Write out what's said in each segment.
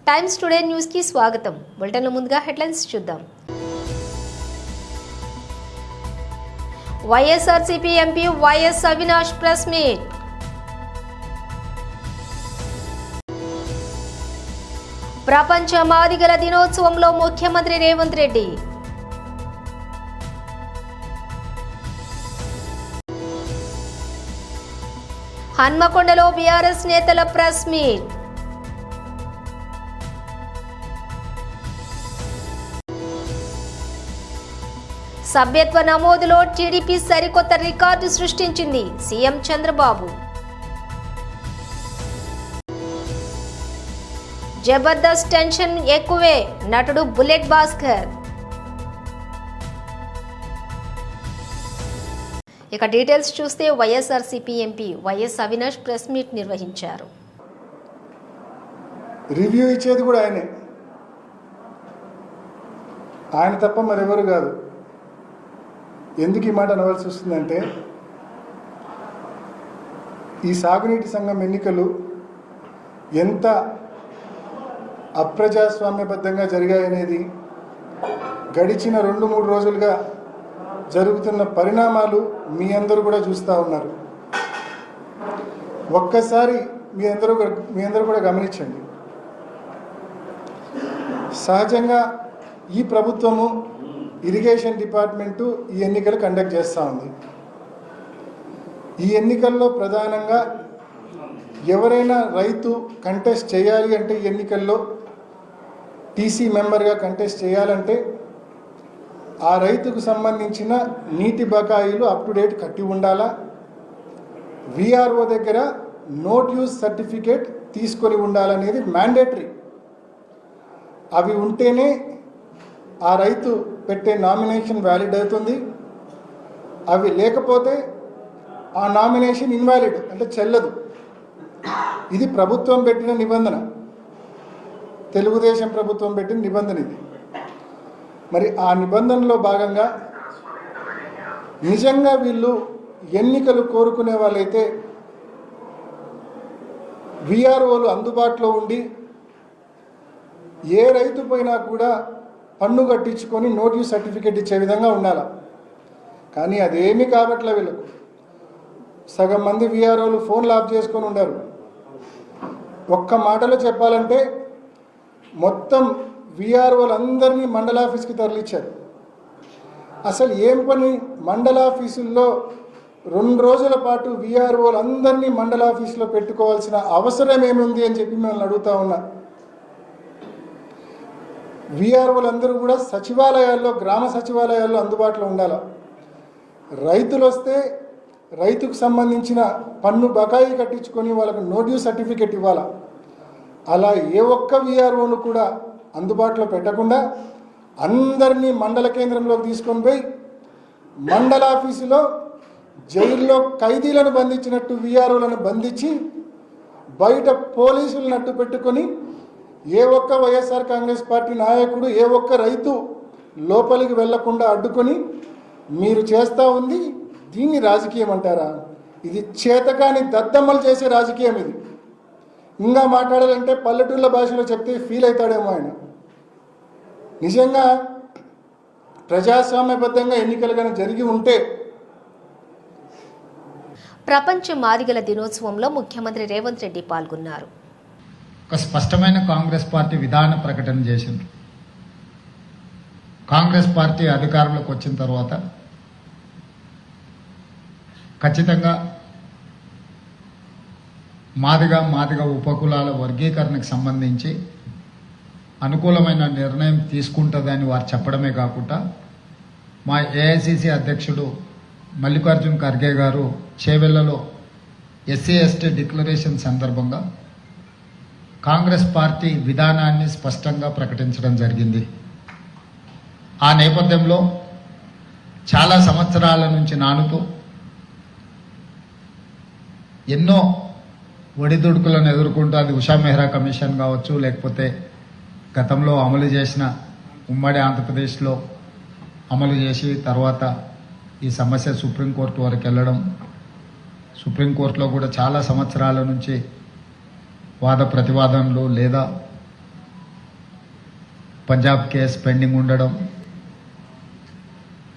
Times today news కి స్వాగతం. బులెటిన్లో ముందుగా హెడ్లైన్స్ చూద్దాం. YSRCP MP YS Avinash press meet. ప్రపంచ మాదిగల దినోత్సవంలో ముఖ్యమంత్రి రేవంత్ రెడ్డి. హన్మకొండలో బీఆర్ఎస్ నేతల ప్రెస్ మీట్. సభ్యత్వ నమోదులో టీడీపీ సరికొత్త రికార్డు సృష్టించింది సీఎం చంద్రబాబు. జబర్దస్త్ టెన్షన్ ఎక్కువే నటుడు బుల్లెట్ భాస్కర్. ఇక డీటెయిల్స్ చూస్తే YSRCP MP YS Avinash press meet నిర్వహించారు. రివ్యూ ఇచ్చేది కూడా ఆయన తప్ప మరెవరు కాదు. ఎందుకు ఈ మాట అనవలసి వస్తుందంటే, ఈ సాగునీటి సంఘం ఎన్నికలు ఎంత అప్రజాస్వామ్యబద్ధంగా జరిగాయనేది గడిచిన 2-3 రోజులుగా జరుగుతున్న పరిణామాలు మీ అందరూ కూడా చూస్తూ ఉన్నారు. ఒక్కసారి మీ అందరూ కూడా గమనించండి. సహజంగా ఈ ప్రభుత్వము ఇరిగేషన్ డిపార్ట్మెంటు ఈ ఎన్నికలు కండక్ట్ చేస్తూ ఉంది. ఈ ఎన్నికల్లో ప్రధానంగా ఎవరైనా రైతు కంటెస్ట్ చేయాలి అంటే, ఈ ఎన్నికల్లో టీసీ మెంబర్గా కంటెస్ట్ చేయాలంటే ఆ రైతుకు సంబంధించిన నీటి బకాయిలు అప్ టు డేట్ కట్టి ఉండాలా, విఆర్ఓ దగ్గర నోట్ యూజ్ సర్టిఫికేట్ తీసుకొని ఉండాలనేది మ్యాండేటరీ. అవి ఉంటేనే ఆ రైతు పెట్టే నామినేషన్ వ్యాలిడ్ అవుతుంది. అవి లేకపోతే ఆ నామినేషన్ ఇన్వాలిడ్, అంటే చెల్లదు. ఇది ప్రభుత్వం పెట్టిన నిబంధన, తెలుగుదేశం ప్రభుత్వం పెట్టిన నిబంధన ఇది. మరి ఆ నిబంధనలో భాగంగా నిజంగా వీళ్ళు ఎన్నికలు కోరుకునే వాళ్ళైతే విఆర్ఓలు అందుబాటులో ఉండి ఏ రైతు పైనా కూడా పన్ను కట్టించుకొని నోటీస్ సర్టిఫికేట్ ఇచ్చే విధంగా ఉండాలి. కానీ అదేమీ కాబట్లే వీళ్ళకు. సగం మంది విఆర్ఓలు ఫోన్లు ఆఫ్ చేసుకొని ఉండారు. ఒక్క మాటలో చెప్పాలంటే మొత్తం విఆర్ఓలందరినీ మండల ఆఫీస్కి తరలించారు. అసలు ఏం పని, మండల ఆఫీసుల్లో 2 రోజుల పాటు విఆర్ఓలందరినీ మండల ఆఫీసులో పెట్టుకోవాల్సిన అవసరం ఏముంది అని చెప్పి మిమ్మల్ని అడుగుతా ఉన్నా. విఆర్ఓలందరూ కూడా సచివాలయాల్లో, గ్రామ సచివాలయాల్లో అందుబాటులో ఉండాలి. రైతులు వస్తే రైతుకు సంబంధించిన పన్ను బకాయి కట్టించుకొని వాళ్ళకు నోటీస్ సర్టిఫికేట్ ఇవ్వాలి. అలా ఏ ఒక్క విఆర్ఓను కూడా అందుబాటులో పెట్టకుండా అందరినీ మండల కేంద్రంలోకి తీసుకొని పోయి మండల ఆఫీసులో జైల్లో ఖైదీలను బంధించినట్టు విఆర్ఓలను బంధించి బయట పోలీసులను అడ్డు పెట్టుకొని ఏ ఒక్క వైఎస్ఆర్ కాంగ్రెస్ పార్టీ నాయకుడు, ఏ ఒక్క రైతు లోపలికి వెళ్లకుండా అడ్డుకొని మీరు చేస్తూ ఉంది. దీన్ని రాజకీయం అంటారా? ఇది చేతకాని దద్దమ్మలు చేసే రాజకీయం ఇది. ఇంకా మాట్లాడాలంటే పల్లెటూళ్ళ భాషలో చెప్తే ఫీల్ అవుతాడేమో ఆయన. నిజంగా ప్రజాస్వామ్యబద్ధంగా ఎన్నికలు కానీ జరిగి ఉంటే. ప్రపంచ మాదిగల దినోత్సవంలో ముఖ్యమంత్రి రేవంత్ రెడ్డి పాల్గొన్నారు. ఒక స్పష్టమైన కాంగ్రెస్ పార్టీ విధాన ప్రకటన చేసింది. కాంగ్రెస్ పార్టీ అధికారంలోకి వచ్చిన తర్వాత ఖచ్చితంగా మాదిగ ఉపకులాల వర్గీకరణకు సంబంధించి అనుకూలమైన నిర్ణయం తీసుకుంటుందని వారు చెప్పడమే కాకుండా, మా ఏఐసిసి అధ్యక్షుడు మల్లికార్జున్ ఖర్గే గారు చేవెళ్లలో ఎస్సీ ఎస్టీ డిక్లరేషన్ సందర్భంగా కాంగ్రెస్ పార్టీ విధానాన్ని స్పష్టంగా ప్రకటించడం జరిగింది. ఆ నేపథ్యంలో చాలా సంవత్సరాల నుంచి నానుతూ ఎన్నో ఒడిదుడుకులను ఎదుర్కొంటూ, అది ఉషా మెహ్రా కమిషన్ కావచ్చు, లేకపోతే గతంలో అమలు చేసిన ఉమ్మడి ఆంధ్రప్రదేశ్లో అమలు చేసి తర్వాత ఈ సమస్య సుప్రీంకోర్టు వరకు వెళ్ళడం, సుప్రీంకోర్టులో కూడా చాలా సంవత్సరాల నుంచి వాద ప్రతివాదనలు లేదా పంజాబ్ కేసు పెండింగ్ ఉండడం,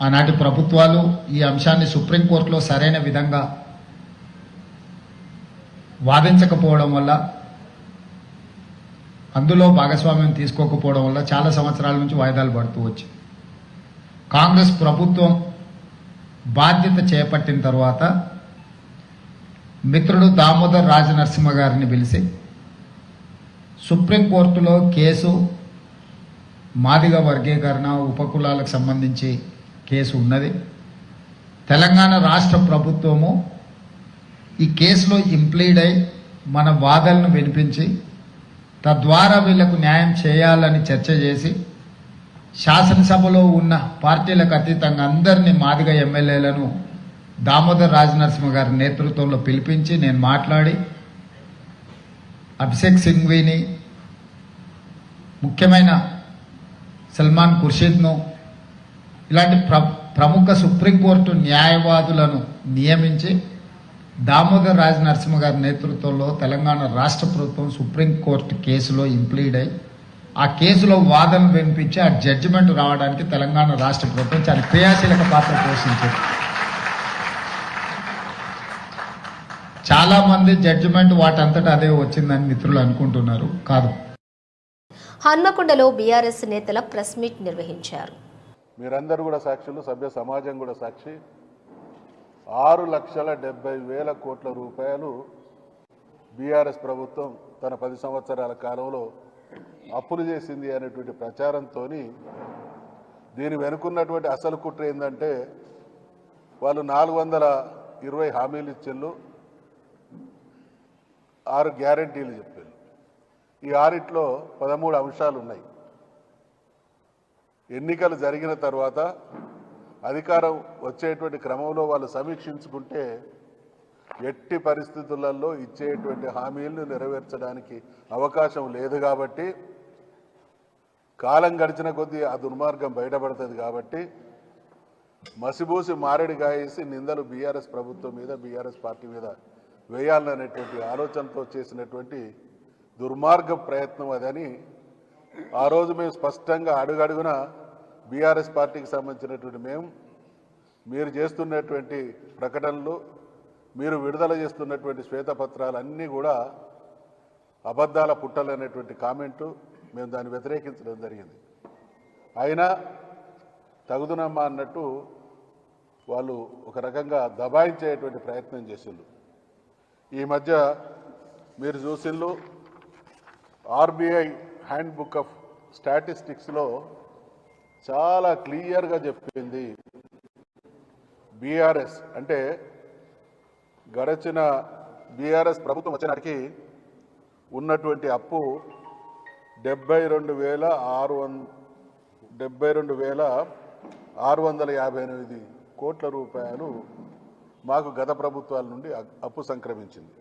ఆనాటి ప్రభుత్వాలు ఈ అంశాన్ని సుప్రీంకోర్టులో సరైన విధంగా వాదించకపోవడం వల్ల, అందులో భాగస్వామ్యం తీసుకోకపోవడం వల్ల చాలా సంవత్సరాల నుంచి వాయిదాలు పడుతూ వచ్చింది. కాంగ్రెస్ ప్రభుత్వం బాధ్యత చేపట్టిన తర్వాత మిత్రుడు దామోదర్ రాజనరసింహ గారిని పిలిచి సుప్రీంకోర్టులో కేసు మాదిగ వర్గీకరణ ఉపకులాలకు సంబంధించి కేసు ఉన్నది. తెలంగాణ రాష్ట్ర ప్రభుత్వము ఈ కేసులో ఇంప్లీడ్ అయి మన వాదనను వినిపించి తద్వారా వీళ్లకు న్యాయం చేయాలని చర్చ చేసి శాసనసభలో ఉన్న పార్టీలకు అతీతంగా అందరినీ మాదిగ ఎమ్మెల్యేలను దామోదర్ రాజనరసింహ గారి నేతృత్వంలో పిలిపించి నేను మాట్లాడి అభిషేక్ సింఘ్వీని, ముఖ్యమైన సల్మాన్ ఖుర్షీద్ను, ఇలాంటి ప్రముఖ సుప్రీంకోర్టు న్యాయవాదులను నియమించి దామోదర్ రాజనరసింహ గారి నేతృత్వంలో తెలంగాణ రాష్ట్ర ప్రభుత్వం సుప్రీంకోర్టు కేసులో ఇంప్లీడ్ అయి ఆ కేసులో వాదన వినిపించి ఆ జడ్జిమెంట్ రావడానికి తెలంగాణ రాష్ట్ర ప్రభుత్వం చాలా క్రియాశీలక పాత్ర పోషించింది. చాలా మంది జడ్జిమెంట్ వాటంతటా అదే వచ్చిందని మిత్రులు అనుకుంటున్నారు. కాదు. హన్మకొండలో బీఆర్ఎస్ నేతల ప్రెస్ మీట్ నిర్వహించారు. మీరందరూ కూడా సాక్షులు, సభ్య సమాజం కూడా సాక్షి. 6,70,000 కోట్ల రూపాయలు బీఆర్ఎస్ ప్రభుత్వం తన 10 సంవత్సరాల కాలంలో అప్పులు చేసింది అనేటువంటి ప్రచారంతో దీని వెనుకున్నటువంటి అసలు కుట్ర ఏంటంటే, వాళ్ళు 420 హామీలు ఇచ్చిండ్రు, 6 గ్యారంటీలు చెప్పారు. ఈ 6లో 13 అంశాలు ఉన్నాయి. ఎన్నికలు జరిగిన తర్వాత అధికారం వచ్చేటువంటి క్రమంలో వాళ్ళు సమీక్షించుకుంటే ఎట్టి పరిస్థితులలో ఇచ్చేటువంటి హామీలను నెరవేర్చడానికి అవకాశం లేదు. కాబట్టి కాలం గడిచిన కొద్దీ ఆ దుర్మార్గం బయటపడుతుంది. కాబట్టి మసిబూసి మారేడు గాయేసి నిందలు బీఆర్ఎస్ ప్రభుత్వం మీద, బీఆర్ఎస్ పార్టీ మీద వేయాలనేటువంటి ఆలోచనతో చేసినటువంటి దుర్మార్గ ప్రయత్నం అదని ఆ రోజు మేము స్పష్టంగా అడుగడుగున బీఆర్ఎస్ పార్టీకి సంబంధించినటువంటి మీరు చేస్తున్నటువంటి ప్రకటనలు, మీరు విడుదల చేస్తున్నటువంటి శ్వేతపత్రాలన్నీ కూడా అబద్ధాల పుట్టలనేటువంటి కామెంటు మేము దాన్ని వ్యతిరేకించడం జరిగింది. అయినా తగుదునమ్మా అన్నట్టు వాళ్ళు ఒక రకంగా దబాయించేటువంటి ప్రయత్నం చేసిండ్రు. ఈ మధ్య మీరు చూసిండ్రు, ఆర్బీఐ హ్యాండ్ బుక్ ఆఫ్ స్టాటిస్టిక్స్లో చాలా క్లియర్గా చెప్పింది, బీఆర్ఎస్ అంటే గడచిన బీఆర్ఎస్ ప్రభుత్వం వచ్చినాటికి ఉన్నటువంటి అప్పు 72,658 కోట్ల రూపాయలు మాకు గత ప్రభుత్వాల నుండి అప్పు సంక్రమించింది.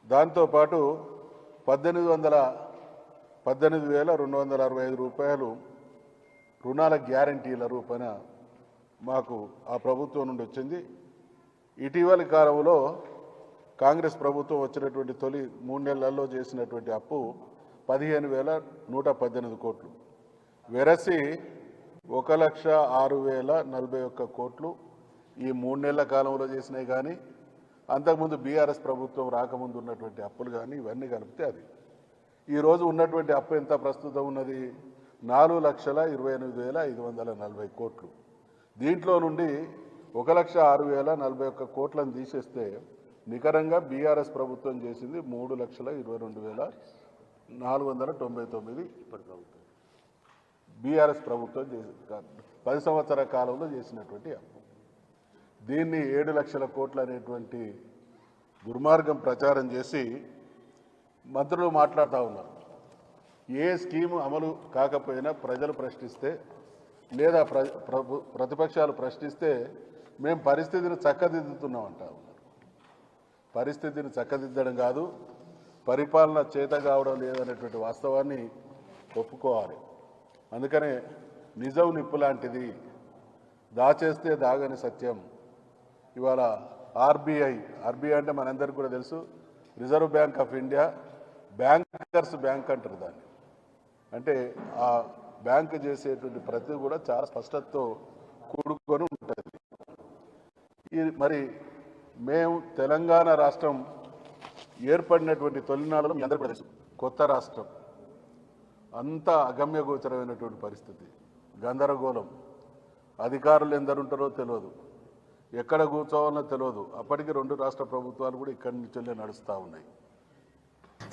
దాంతోపాటు 18,265 రూపాయలు రుణాల గ్యారంటీల రూపాన మాకు ఆ ప్రభుత్వం నుండి వచ్చింది. ఇటీవలి కాలంలో కాంగ్రెస్ ప్రభుత్వం వచ్చినటువంటి తొలి 3 నెలల్లో చేసినటువంటి అప్పు 15,118 కోట్లు. వెరసి 1,06,041 కోట్లు ఈ 3 నెలల కాలంలో చేసినాయి. కానీ అంతకుముందు బీఆర్ఎస్ ప్రభుత్వం రాకముందు ఉన్నటువంటి అప్పులు కానీ ఇవన్నీ కలిపితే అది ఈరోజు ఉన్నటువంటి అప్పు ఎంత ప్రస్తుతం ఉన్నది, 4,28,540 కోట్లు. దీంట్లో నుండి 1,06,041 కోట్లను తీసేస్తే నికరంగా బీఆర్ఎస్ ప్రభుత్వం చేసింది 3,22,499 బీఆర్ఎస్ ప్రభుత్వం చేసి 10 సంవత్సరాల కాలంలో చేసినటువంటి అప్పు. దీన్ని 7 లక్షల కోట్లు అనేటువంటి దుర్మార్గం ప్రచారం చేసి మంత్రులు మాట్లాడుతూ ఉన్నారు. ఏ స్కీము అమలు కాకపోయినా ప్రజలు ప్రశ్నిస్తే లేదా ప్రతిపక్షాలు ప్రశ్నిస్తే మేము పరిస్థితిని చక్కదిద్దుతున్నామంట ఉన్నారు. పరిస్థితిని చక్కదిద్దడం కాదు, పరిపాలన చేత కావడం లేదనేటువంటి వాస్తవాన్ని ఒప్పుకోవాలి. అందుకనే నిజం నిప్పు లాంటిది, దాచేస్తే దాగని సత్యం. ఇవాళ ఆర్బీఐ అంటే మనందరికీ కూడా తెలుసు, reserve bank of India bankers bank అంటారు దాన్ని. అంటే ఆ బ్యాంకు చేసేటువంటి ప్రతి కూడా చాలా స్పష్టతతో కూడుకొని ఉంటుంది. మరి మేము తెలంగాణ రాష్ట్రం ఏర్పడినటువంటి తొలినాళ్ళలో మీ అందరికీ తెలుసు, కొత్త రాష్ట్రం అంతా అగమ్యగోచరమైనటువంటి పరిస్థితి, గందరగోళం, అధికారులు ఎందరుంటారో తెలియదు, ఎక్కడ కూర్చోవాలో తెలియదు. అప్పటికి 2 రాష్ట్ర ప్రభుత్వాలు కూడా ఇక్కడి నుంచే నడుస్తూ ఉన్నాయి.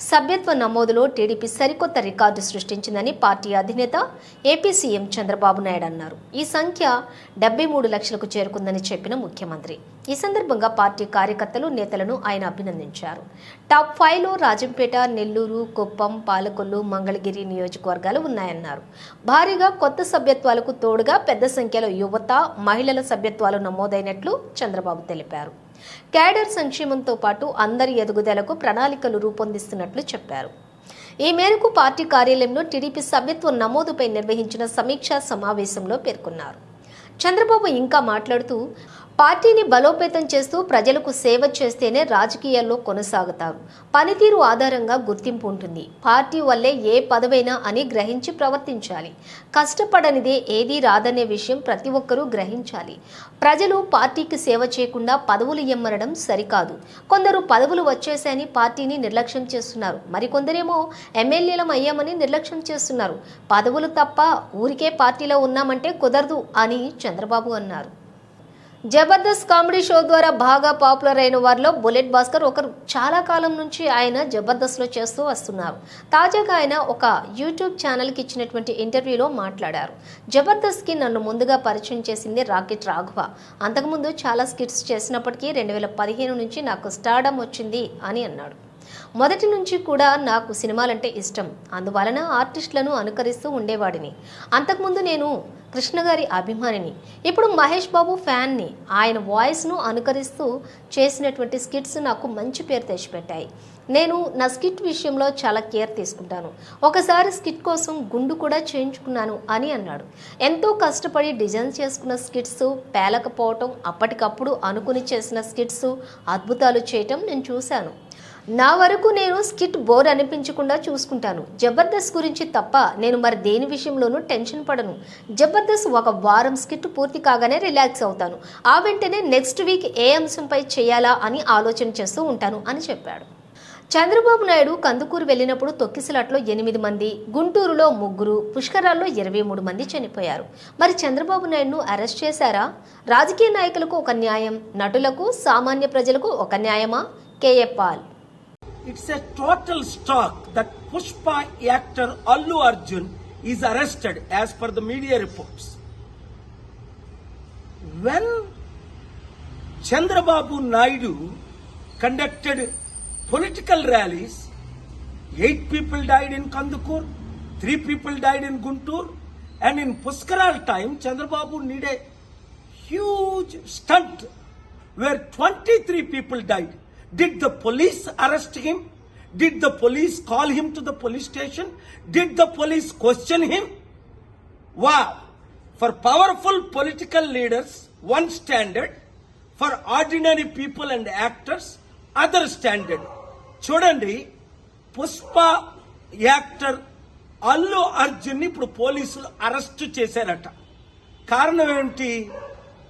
సభ్యత్వ నమోదులో టీడీపీ సరికొత్త రికార్డు సృష్టించిందని పార్టీ అధినేత ఏపీ సీఎం చంద్రబాబు నాయుడు అన్నారు. ఈ సంఖ్య 73 లక్షలకు చేరుకుందని చెప్పిన ముఖ్యమంత్రి ఈ సందర్భంగా పార్టీ కార్యకర్తలు, నేతలను ఆయన అభినందించారు. టాప్ 5లో రాజంపేట, నెల్లూరు, కుప్పం, పాలకొల్లు, మంగళగిరి నియోజకవర్గాలు ఉన్నాయన్నారు. భారీగా కొత్త సభ్యత్వాలకు తోడుగా పెద్ద సంఖ్యలో యువత, మహిళల సభ్యత్వాలు నమోదైనట్లు చంద్రబాబు తెలిపారు. క్యాడర్ సంక్షేమంతో పాటు అందరి ఎదుగుదలకు ప్రణాళికలు రూపొందిస్తున్నట్లు చెప్పారు. ఈ మేరకు పార్టీ కార్యాలయంలో టీడీపీ సభ్యత్వ నమోదుపై నిర్వహించిన సమీక్షా సమావేశంలో పేర్కొన్నారు. చంద్రబాబు ఇంకా మాట్లాడుతూ, పార్టీని బలోపేతం చేస్తూ ప్రజలకు సేవ చేస్తేనే రాజకీయాల్లో కొనసాగుతారు. పనితీరు ఆధారంగా గుర్తింపు ఉంటుంది. పార్టీ వల్లే ఏ పదవైనా అని గ్రహించి ప్రవర్తించాలి. కష్టపడనిదే ఏదీ రాదనే విషయం ప్రతి ఒక్కరూ గ్రహించాలి. ప్రజలు పార్టీకి సేవ చేయకుండా పదవులు ఎమ్మరడం సరికాదు. కొందరు పదవులు వచ్చేసాయని పార్టీని నిర్లక్ష్యం చేస్తున్నారు. మరికొందరేమో ఎమ్మెల్యేలం అయ్యామని నిర్లక్ష్యం చేస్తున్నారు. పదవులు తప్ప ఊరికే పార్టీలో ఉన్నామంటే కుదరదు అని చంద్రబాబు అన్నారు. జబర్దస్త్ కామెడీ షో ద్వారా బాగా పాపులర్ అయిన వారిలో బుల్లెట్ భాస్కర్ ఒకరు. చాలా కాలం నుంచి ఆయన జబర్దస్త్లో చేస్తూ వస్తున్నారు. తాజాగా ఆయన ఒక యూట్యూబ్ ఛానల్కి ఇచ్చినటువంటి ఇంటర్వ్యూలో మాట్లాడారు. జబర్దస్త్కి నన్ను ముందుగా పరిచయం చేసింది రాకెట్ రాఘవ. అంతకుముందు చాలా స్కిట్స్ చేసినప్పటికీ 2015 నుంచి నాకు స్టార్డమ్ వచ్చింది అని అన్నాడు. మొదటి నుంచి కూడా నాకు సినిమాలంటే ఇష్టం. అందువలన ఆర్టిస్టులను అనుకరిస్తూ ఉండేవాడిని. అంతకుముందు నేను కృష్ణ గారి అభిమానిని. ఇప్పుడు మహేష్ బాబు ఫ్యాన్ని. ఆయన వాయిస్ను అనుకరిస్తూ చేసినటువంటి స్కిట్స్ నాకు మంచి పేరు తెచ్చిపెట్టాయి. నేను నా స్కిట్ విషయంలో చాలా కేర్ తీసుకుంటాను. ఒకసారి స్కిట్ కోసం గుండు కూడా చేయించుకున్నాను అని అన్నాడు. ఎంతో కష్టపడి డిజైన్ చేసుకున్న స్కిట్స్ పేలకపోవటం, అప్పటికప్పుడు అనుకుని చేసిన స్కిట్స్ అద్భుతాలు చేయటం నేను చూశాను. నా వరకు నేను స్కిట్ బోర్ అనిపించకుండా చూసుకుంటాను. జబర్దస్త్ గురించి తప్ప నేను మరి దేని విషయంలోనూ టెన్షన్ పడను. జబర్దస్త్ ఒక వారం స్కిట్ పూర్తి కాగానే రిలాక్స్ అవుతాను. ఆ వెంటనే నెక్స్ట్ వీక్ ఏ అంశంపై చేయాలా అని ఆలోచన చేస్తూ ఉంటాను అని చెప్పాడు. చంద్రబాబు నాయుడు కందుకూరు వెళ్ళినప్పుడు తొక్కిసలాట్లో 8 మంది, గుంటూరులో 3, పుష్కరాల్లో 23 మంది చనిపోయారు. మరి చంద్రబాబు నాయుడును అరెస్ట్ చేశారా? రాజకీయ నాయకులకు ఒక న్యాయం, నటులకు, సామాన్య ప్రజలకు ఒక న్యాయమా? కేఏ పాల్. It's a total shock that Pushpa actor Allu Arjun is arrested as per the media reports. When Chandrababu Naidu conducted political rallies, 8 people died in Kandukur, 3 people died in Guntur, and in Puskaral time, Chandrababu need a huge stunt where 23 people died. Did the police arrest him? Did the police call him to the police station? Did the police question him? Wow! For powerful political leaders, one standard. For ordinary people and actors, other standard. చూడండి, Pushpa actor Allu Arjun ఇప్పుడు పోలీసులు arrest చేశారట. కారణం ఏంటి?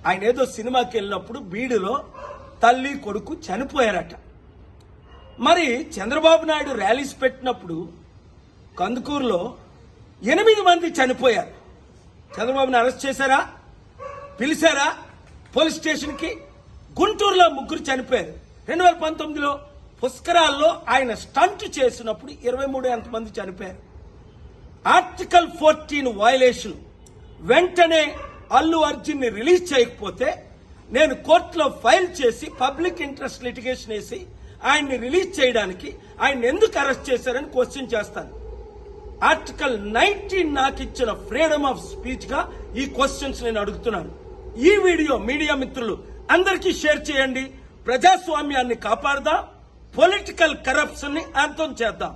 ఆయన ఏదో సినిమాకి వెళ్ళినప్పుడు బీడులో తల్లి కొడుకు చనిపోయారట. మరి చంద్రబాబు నాయుడు ర్యాలీస్ పెట్టినప్పుడు కందుకూరులో 8 మంది చనిపోయారు. చంద్రబాబుని అరెస్ట్ చేశారా? పిలిచారా పోలీస్ స్టేషన్కి? గుంటూరులో 3 చనిపోయారు. 2019లో పుష్కరాల్లో ఆయన స్టంట్ చేసినప్పుడు 23 మంది చనిపోయారు. Article 14 violation. వెంటనే అల్లు అర్జున్ ని రిలీజ్ చేయకపోతే నేను కోర్టులో ఫైల్ చేసి పబ్లిక్ ఇంట్రెస్ట్ లిటిగేషన్ వేసి ఆయన్ని రిలీజ్ చేయడానికి ఆయన ఎందుకు అరెస్ట్ చేశారని క్వశ్చన్ చేస్తాను. ఆర్టికల్ 19 నాకు ఇచ్చిన ఫ్రీడమ్ ఆఫ్ స్పీచ్ గా ఈ క్వశ్చన్స్ నేను అడుగుతున్నాను. ఈ వీడియో మీడియా మిత్రులు అందరికీ షేర్ చేయండి. ప్రజాస్వామ్యాన్ని కాపాడదాం, పొలిటికల్ కరప్షన్ ని అంతం చేద్దాం.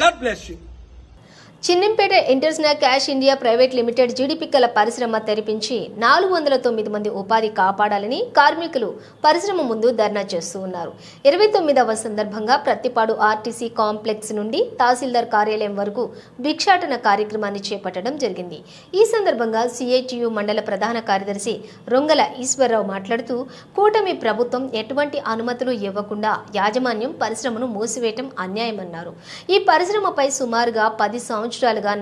God bless you. Chinnampeta international cash India private limited జీడిపిక్కల పరిశ్రమ తెరిపించి 409 మంది ఉపాధి కాపాడాలని కార్మికులు పరిశ్రమ ముందు ధర్నా చేస్తూ ఉన్నారు. 29వ సందర్భంగా ప్రత్తిపాడు ఆర్టీసీ కాంప్లెక్స్ నుండి తహసీల్దార్ కార్యాలయం వరకు భిక్షాటన కార్యక్రమాన్ని చేపట్టడం జరిగింది. ఈ సందర్భంగా సిఐటియు మండల ప్రధాన కార్యదర్శి రొంగల ఈశ్వరరావు మాట్లాడుతూ కూటమి ప్రభుత్వం ఎటువంటి అనుమతులు ఇవ్వకుండా యాజమాన్యం పరిశ్రమను మూసివేయటం అన్యాయమన్నారు. ఈ పరిశ్రమపై సుమారుగా 10 సంవత్సరాలుగా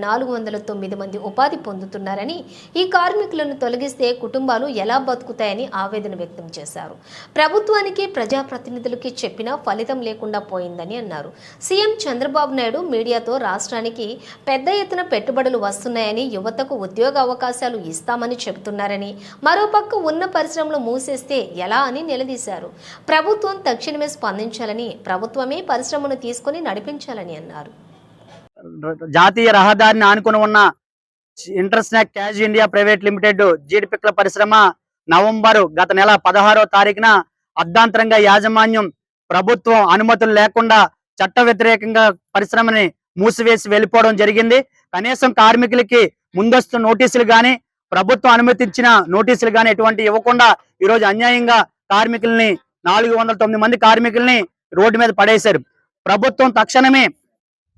409 మంది ఉపాధి పొందుతున్నారని, ఈ కార్మికులను తొలగిస్తే కుటుంబాలు ఎలా బతుకుతాయని ఆవేదన వ్యక్తం చేశారు. ప్రభుత్వానికి ప్రజాప్రతినిధులకి చెప్పినా ఫలితం లేకుండా పోయిందని అన్నారు. సీఎం చంద్రబాబు నాయుడు మీడియాతో రాష్ట్రానికి పెద్ద ఎత్తున పెట్టుబడులు వస్తున్నాయని, యువతకు ఉద్యోగ అవకాశాలు ఇస్తామని చెబుతున్నారని, మరోపక్క ఉన్న పరిశ్రమలు మూసేస్తే ఎలా అని నిలదీశారు. ప్రభుత్వం తక్షణమే స్పందించాలని, ప్రభుత్వమే పరిశ్రమను తీసుకుని నడిపించాలని అన్నారు. జాతీయ రహదారిని ఆనుకుని ఉన్న international cash India private limited జీడిపిక్కల పరిశ్రమ నవంబర్ గత నెల 16వ తారీఖున అర్ధాంతరంగా యాజమాన్యం ప్రభుత్వం అనుమతులు లేకుండా చట్ట వ్యతిరేకంగా పరిశ్రమని మూసివేసి వెళ్ళిపోవడం జరిగింది. కనీసం కార్మికులకి ముందస్తు నోటీసులు గాని, ప్రభుత్వం అనుమతించిన నోటీసులు గాని ఎటువంటి ఇవ్వకుండా ఈరోజు అన్యాయంగా కార్మికుల్ని 409 మంది కార్మికుల్ని రోడ్డు మీద పడేశారు.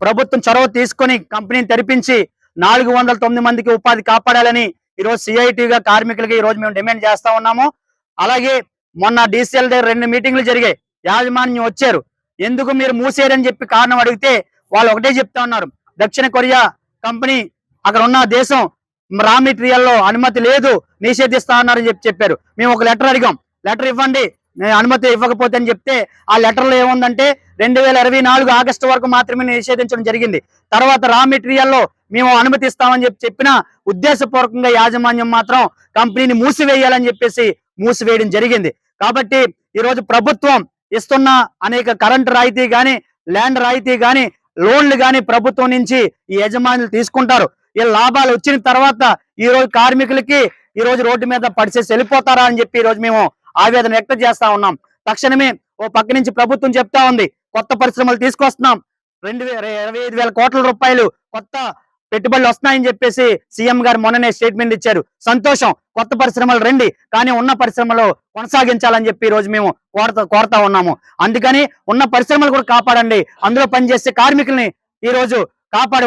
ప్రభుత్వం చొరవ తీసుకొని కంపెనీని తెరిపించి 409 మందికి ఉపాధి కాపాడాలని ఈరోజు సిఐటిగా కార్మికులకి ఈరోజు మేము డిమాండ్ చేస్తా ఉన్నాము. అలాగే మొన్న డిసిఎల్ దగ్గర 2 మీటింగ్లు జరిగాయి. యాజమాన్యం వచ్చారు, ఎందుకు మీరు మూసేరని చెప్పి కారణం అడిగితే వాళ్ళు ఒకటే చెప్తా ఉన్నారు, దక్షిణ కొరియా కంపెనీ అక్కడ ఉన్న దేశం రా మెటీరియల్లో అనుమతి లేదు, నిషేధిస్తా ఉన్నారని చెప్పారు. మేము ఒక లెటర్ అడిగాం, లెటర్ ఇవ్వండి, అనుమతి ఇవ్వకపోతే అని చెప్తే ఆ లెటర్లో ఏముందంటే 2024 ఆగస్టు వరకు మాత్రమే నిషేధించడం జరిగింది. తర్వాత రా మెటీరియల్లో మేము అనుమతిస్తామని చెప్పిన ఉద్దేశపూర్వకంగా యాజమాన్యం మాత్రం కంపెనీని మూసివేయాలని చెప్పేసి మూసివేయడం జరిగింది. కాబట్టి ఈరోజు ప్రభుత్వం ఇస్తున్న అనేక కరెంట్ రాయితీ గాని, ల్యాండ్ రాయితీ గాని, లోన్లు గాని ప్రభుత్వం నుంచి ఈ యజమానులు తీసుకుంటారు. ఈ లాభాలు వచ్చిన తర్వాత ఈ రోజు కార్మికులకి ఈ రోజు రోడ్డు మీద పడిచేసి వెళ్ళిపోతారా అని చెప్పి ఈ రోజు మేము ఆవేదన వ్యక్తం చేస్తా ఉన్నాం. తక్షణమే ఓ పక్క నుంచి ప్రభుత్వం చెప్తా ఉంది, కొత్త పరిశ్రమలు తీసుకొస్తున్నాం, 25,000 కోట్ల రూపాయలు కొత్త పెట్టుబడులు వస్తున్నాయని చెప్పేసి సీఎం గారు మొన్ననే స్టేట్మెంట్ ఇచ్చారు. సంతోషం, కొత్త పరిశ్రమలు రండి, కానీ ఉన్న పరిశ్రమలు కొనసాగించాలని చెప్పి ఈ రోజు మేము కోరుతా ఉన్నాము. అందుకని ఉన్న పరిశ్రమలు కూడా కాపాడండి, అందులో పనిచేసే కార్మికుల్ని ఈ రోజు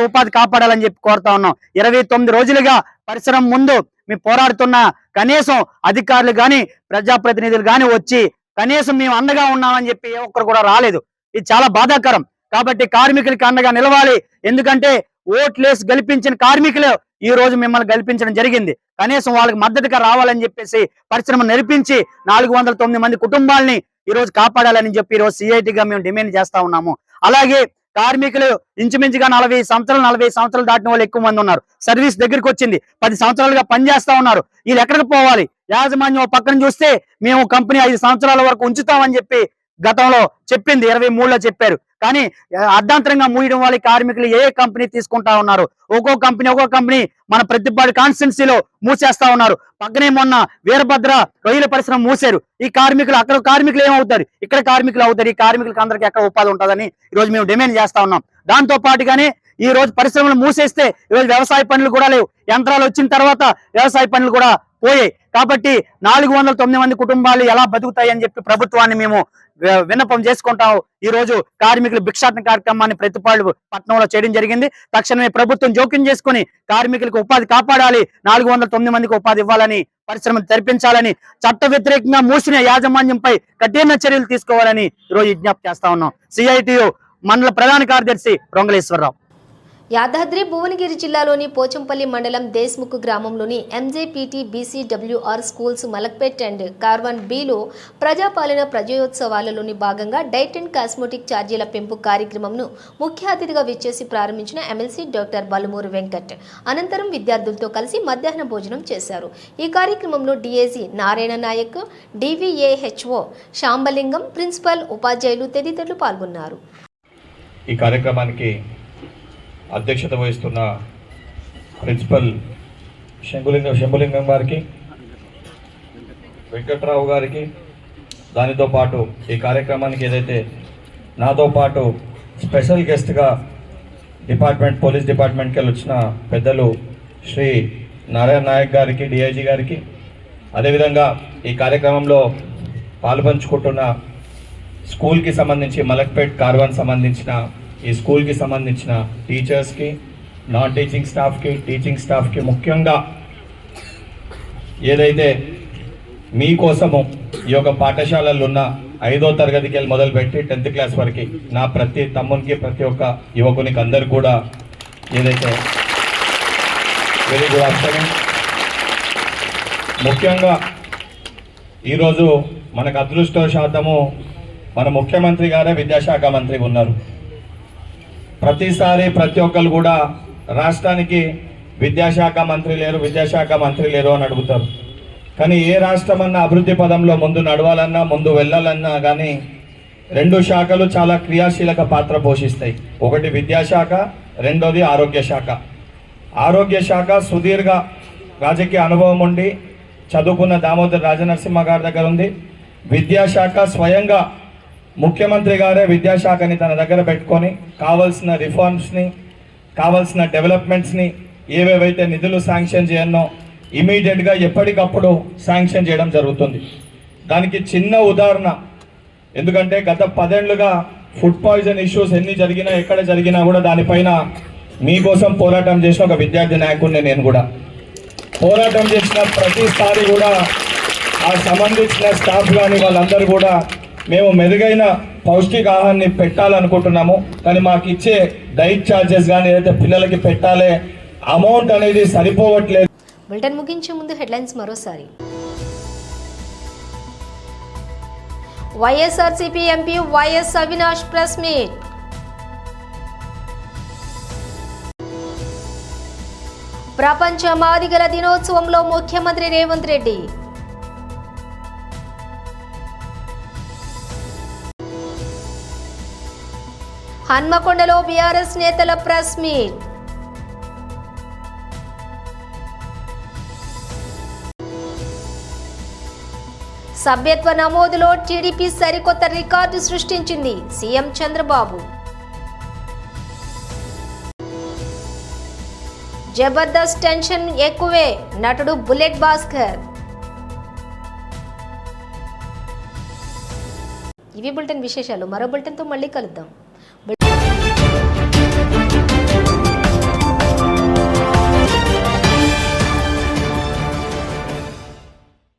ఉపాధి కాపాడాలని చెప్పి కోరుతా ఉన్నాం. 29 రోజులుగా పరిశ్రమ ముందు మేము పోరాడుతున్న కనీసం అధికారులు గాని, ప్రజాప్రతినిధులు గాని వచ్చి కనీసం మేము అండగా ఉన్నామని చెప్పి ఏ ఒక్కరు కూడా రాలేదు. ఇది చాలా బాధాకరం. కాబట్టి కార్మికులకి అండగా నిలవాలి. ఎందుకంటే ఓట్లేసి గెలిపించిన కార్మికులు ఈ రోజు మిమ్మల్ని గెలిపించడం జరిగింది. కనీసం వాళ్ళకి మద్దతుగా రావాలని చెప్పేసి పరిశ్రమ నడిపించి 409 మంది కుటుంబాలని ఈ రోజు కాపాడాలని చెప్పి ఈ రోజు సిఐటిగా మేము డిమాండ్ చేస్తా ఉన్నాము. అలాగే కార్మికులు ఇంచుమించుగా 40 సంవత్సరాలు దాటిన వాళ్ళు ఎక్కువ మంది ఉన్నారు. సర్వీస్ దగ్గరికి వచ్చింది, 10 సంవత్సరాలుగా పనిచేస్తా ఉన్నారు. వీళ్ళు ఎక్కడికి పోవాలి? యాజమాన్యం పక్కన చూస్తే మేము కంపెనీ 5 సంవత్సరాల వరకు ఉంచుతామని చెప్పి గతంలో చెప్పింది, 23లో చెప్పారు. కానీ అర్ధాంతరంగా మూయడం వల్ల కార్మికులు ఏ కంపెనీ తీసుకుంటా ఉన్నారు? ఒక్కో కంపెనీ మన ప్రతిపాడు కాన్స్టిట్యున్సీలో మూసేస్తా ఉన్నారు. పక్కనే మొన్న వీరభద్ర రొయ్యల పరిశ్రమ మూసారు. ఈ కార్మికులు అక్కడ కార్మికులు ఏమవుతారు? ఇక్కడ కార్మికులు అవుతారు. ఈ కార్మికులకు అందరికీ ఎక్కడ ఉపాధి ఉంటుందని ఈ రోజు మేము డిమాండ్ చేస్తా ఉన్నాం. దాంతో పాటుగానే ఈ రోజు పరిశ్రమలు మూసేస్తే ఈ రోజు వ్యవసాయ పనులు కూడా లేవు. యంత్రాలు వచ్చిన తర్వాత వ్యవసాయ పనులు కూడా పోయాయి. కాబట్టి 409 మంది కుటుంబాలు ఎలా బతుకుతాయి అని చెప్పి ప్రభుత్వాన్ని మేము విన్నపం చేసుకుంటాం. ఈ రోజు కార్మికులు భిక్షాటన కార్యక్రమాన్ని ప్రతిపాడు పట్టణంలో చేయడం జరిగింది. తక్షణమే ప్రభుత్వం జోక్యం చేసుకుని కార్మికులకు ఉపాధి కాపాడాలి, 409 మందికి ఉపాధి ఇవ్వాలని, పరిశ్రమను తెరిపించాలని, చట్ట వ్యతిరేకంగా మూసిన యాజమాన్యంపై కఠిన చర్యలు తీసుకోవాలని ఈరోజు విజ్ఞప్తి చేస్తా ఉన్నాం. సిఐటియు మండల ప్రధాన కార్యదర్శి రొంగలేశ్వరరావు. యాదాద్రి భువనగిరి జిల్లాలోని పోచంపల్లి మండలం దేశ్ముఖ్ గ్రామంలోని MJPT BCWR schools Malakpet and Karwan బిలో ప్రజాపాలన ప్రజయోత్సవాలలోని భాగంగా డైట్ అండ్ కాస్మెటిక్ ఛార్జీల పెంపు కార్యక్రమంను ముఖ్య అతిథిగా విచ్చేసి ప్రారంభించిన ఎమ్మెల్సీ డాక్టర్ బలుమూరు వెంకట్ అనంతరం విద్యార్థులతో కలిసి మధ్యాహ్న భోజనం చేశారు. ఈ కార్యక్రమంలో డిఏజీ నారాయణ నాయక్, డివిఏహెచ్ఓ శాంబలింగం, ప్రిన్సిపల్, ఉపాధ్యాయులు తదితరులు పాల్గొన్నారు. ఈ కార్యక్రమానికి అధ్యక్షత వహిస్తున్న ప్రిన్సిపల్ శంభులింగం గారికి, వెంకట్రావు గారికి, దానితో పాటు ఈ కార్యక్రమానికి ఏదైతే నాతో పాటు స్పెషల్ గెస్ట్గా డిపార్ట్మెంట్ పోలీస్ డిపార్ట్మెంట్కి వెళ్ళి వచ్చిన పెద్దలు శ్రీ నారాయణ నాయక్ గారికి, డిఐజీ గారికి, అదేవిధంగా ఈ కార్యక్రమంలో పాలుపంచుకుంటున్న స్కూల్కి సంబంధించి మలక్పేట్ కార్వాన్ సంబంధించిన ఈ స్కూల్కి సంబంధించిన టీచర్స్కి, నాన్ టీచింగ్ స్టాఫ్కి, టీచింగ్ స్టాఫ్కి, ముఖ్యంగా ఏదైతే మీకోసము ఈ యొక్క పాఠశాలల్లో ఉన్న 5వ తరగతికి వెళ్ళి మొదలుపెట్టి 10th క్లాస్ వరకు నా ప్రతి తమ్మునికి, ప్రతి ఒక్క యువకునికి అందరికి కూడా ఏదైతే వెరీ గుడ్ ఆఫ్టర్నూన్. ముఖ్యంగా ఈరోజు మనకు అదృష్టవశాత్తము మన ముఖ్యమంత్రి గారే విద్యాశాఖ మంత్రి ఉన్నారు. ప్రతిసారి ప్రతి ఒక్కరు కూడా రాష్ట్రానికి విద్యాశాఖ మంత్రి లేరు అని అడుగుతారు. కానీ ఏ రాష్ట్రం అన్నా అభివృద్ధి పదంలో ముందు నడవాలన్నా, ముందు వెళ్ళాలన్నా కానీ 2 శాఖలు చాలా క్రియాశీలక పాత్ర పోషిస్తాయి. ఒకటి విద్యాశాఖ, రెండోది ఆరోగ్య శాఖ. ఆరోగ్య శాఖ సుదీర్ఘ రాజకీయ అనుభవం ఉండి చదువుకున్న దామోదర్ రాజనరసింహ గారి దగ్గర ఉంది. విద్యాశాఖ స్వయంగా ముఖ్యమంత్రి గారే విద్యాశాఖని తన దగ్గర పెట్టుకొని కావాల్సిన రిఫార్మ్స్ని, కావాల్సిన డెవలప్మెంట్స్ని, ఏవేవైతే నిధులు శాంక్షన్ చేయనో ఇమీడియట్గా ఎప్పటికప్పుడు శాంక్షన్ చేయడం జరుగుతుంది. దానికి చిన్న ఉదాహరణ, ఎందుకంటే గత 10 ఏళ్లుగా ఫుడ్ పాయిజన్ ఇష్యూస్ ఎన్ని జరిగినా, ఎక్కడ జరిగినా కూడా దానిపైన మీకోసం పోరాటం చేసిన ఒక విద్యార్థి నాయకుడిని నేను కూడా. పోరాటం చేసిన ప్రతిసారి కూడా ఆ సంబంధించిన స్టాఫ్ కానీ వాళ్ళందరూ కూడా మేము మెరుగైన పౌష్టికాహారాన్ని పెట్టాలనుకుంటున్నాము, కానీ మాకు ఇచ్చే డైట్ ఛార్జెస్ కానీ ఏదైతే పిల్లలకి పెట్టాలి అమౌంట్ అనేది సరిపోవట్లేదు. బులెటిన్ ముగించే ముందు హెడ్లైన్స్ మరోసారి. YSRCP MP YS Avinash press meet. ప్రపంచ మాదిగల దినోత్సవంలో ముఖ్యమంత్రి రేవంత్ రెడ్డి. హన్మకొండలో బీఆర్ఎస్ నేతల ప్రెస్ మీట్. సభ్యత్వ నమోదులో టీడీపీ సరికొత్త రికార్డు సృష్టించింది సీఎం చంద్రబాబు. జబర్దస్త్ టెన్షన్ ఎక్కువే, నటుడు బుల్లెట్ భాస్కర్. ఇవి బులెటిన్ విశేషాలు. మరో బులెటిన్తో మళ్ళీ కలుద్దాం.